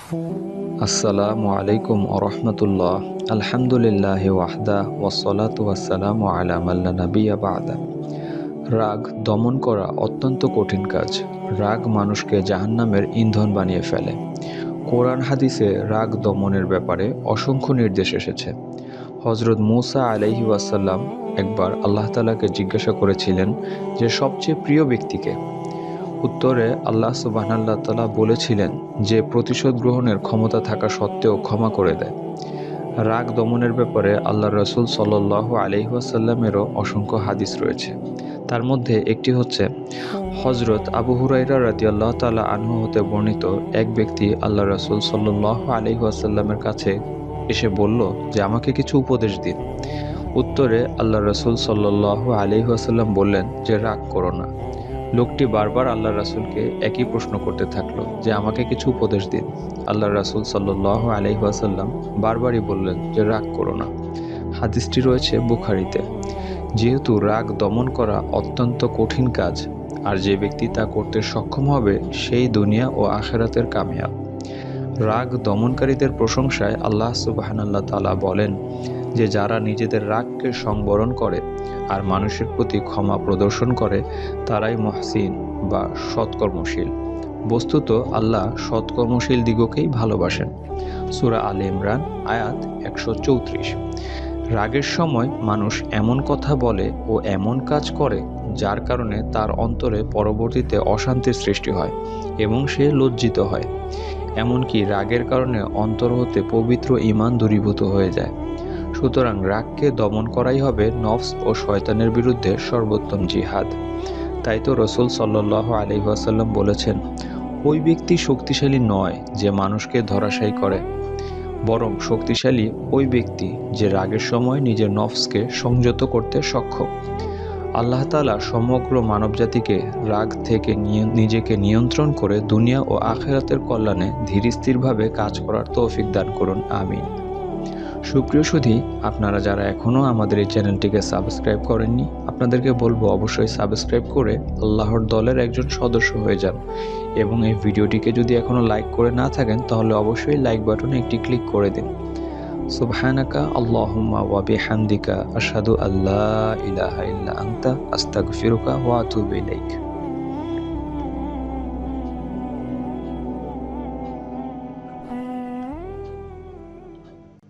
আসসালামু আলাইকুম আরহামতুল্লাহ। আলহামদুলিল্লাহি ওয়াহদা ওয়াসসালাতু ওয়াসসালামু আলা মাল্লা নাবিয়্যা বা'দা। রাগ দমন করা অত্যন্ত কঠিন কাজ। রাগ মানুষকে জাহান্নামের ইন্ধন বানিয়ে ফেলে। কোরআন হাদিসে রাগ দমনের ব্যাপারে অসংখ্য নির্দেশ এসেছে। হযরত মূসা আলাইহি ওয়াসাল্লাম একবার আল্লাহ তাআলাকে জিজ্ঞাসা করেছিলেন যে সবচেয়ে প্রিয় ব্যক্তিকে। উত্তরে আল্লাহ সুবহানাহু ওয়া তাআলা বলেছিলেন যে প্রতিশোধ গ্রহণের ক্ষমতা থাকা সত্ত্বেও ক্ষমা করে দেয়। রাগ দমনের ব্যাপারে আল্লাহর রাসূল সাল্লাল্লাহু আলাইহি ওয়াসাল্লামেরও অসংখ্য হাদিস রয়েছে। তার মধ্যে একটি হচ্ছে হযরত আবু হুরায়রা রাদিয়াল্লাহু তাআলা আনহু হতে বর্ণিত, এক ব্যক্তি আল্লাহর রাসূল সাল্লাল্লাহু আলাইহি ওয়াসাল্লামের কাছে এসে বলল যে আমাকে কিছু উপদেশ দিন। উত্তরে আল্লাহর রাসূল সাল্লাল্লাহু আলাইহি ওয়াসাল্লাম বললেন যে রাগ করো না। লোকটি বারবার আল্লাহর রাসূলকে একই প্রশ্ন করতে থাকলো যে আমাকে কিছু উপদেশ দিন। আল্লাহর রাসূল সাল্লাল্লাহু আলাইহি ওয়াসাল্লাম বারবারই বললেন যে রাগ করো না। হাদিসটি রয়েছে বুখারীতে। যেহেতু রাগ দমন করা অত্যন্ত কঠিন কাজ, আর যে ব্যক্তি তা করতে সক্ষম হবে সেই দুনিয়া ও আখিরাতের কামিয়াব। রাগ দমনকারীদের প্রশংসায় আল্লাহ সুবহানাহু ওয়া তাআলা বলেন যে যারা নিজেদের রাগকে সংবরণ করে আর মানুষের প্রতি ক্ষমা প্রদর্শন করে তারাই মুহসিন বা সৎকর্মশীল। বস্তুত আল্লাহ সৎকর্মশীল দিগকেই ভালোবাসেন। সূরা আলে ইমরান আয়াত ১৩৪। রাগের সময় মানুষ এমন কথা বলে ও এমন কাজ করে যার কারণে তার অন্তরে পরবর্তীতে অশান্তির সৃষ্টি হয় এবং সে লজ্জিত হয়। এমনকি রাগের কারণে অন্তর হতে পবিত্র ঈমান দূরীভূত হয়ে যায়। সুতরাং রাগকে দমন করাই হবে নফস ও শয়তানের বিরুদ্ধে সর্বোত্তম জিহাদ। তাই তো রাসূল সাল্লাল্লাহু আলাইহি ওয়াসাল্লাম বলেছেন, ওই ব্যক্তি শক্তিশালী নয় যে মানুষকে ধরাশায়ী করে, বরং শক্তিশালী ওই ব্যক্তি যে রাগের সময় নিজের নফসকে সংযত করতে সক্ষম। আল্লাহ তাআলা সমগ্র মানবজাতিকে রাগ থেকে নিজেকে নিয়ন্ত্রণ করে দুনিয়া ও আখিরাতের কল্যাণে ধীরস্থিরভাবে কাজ করার তৌফিক দান করুন, আমিন। সুপ্রিয় সুধী, আপনারা যারা এখনও আমাদের এই চ্যানেলটিকে সাবস্ক্রাইব করেননি, আপনাদেরকে বলবো অবশ্যই সাবস্ক্রাইব করে আল্লাহর দলের একজন সদস্য হয়ে যান এবং এই ভিডিওটিকে যদি এখনও লাইক করে না থাকেন তাহলে অবশ্যই লাইক বাটনে একটি ক্লিক করে দিন। সুবহানাকা আল্লাহুম্মা ওয়া বিহামদিকা আশহাদু আল্লা ইলাহা ইল্লা আনতা আস্তাগফিরুকা ওয়া আতুবু ইলাইক।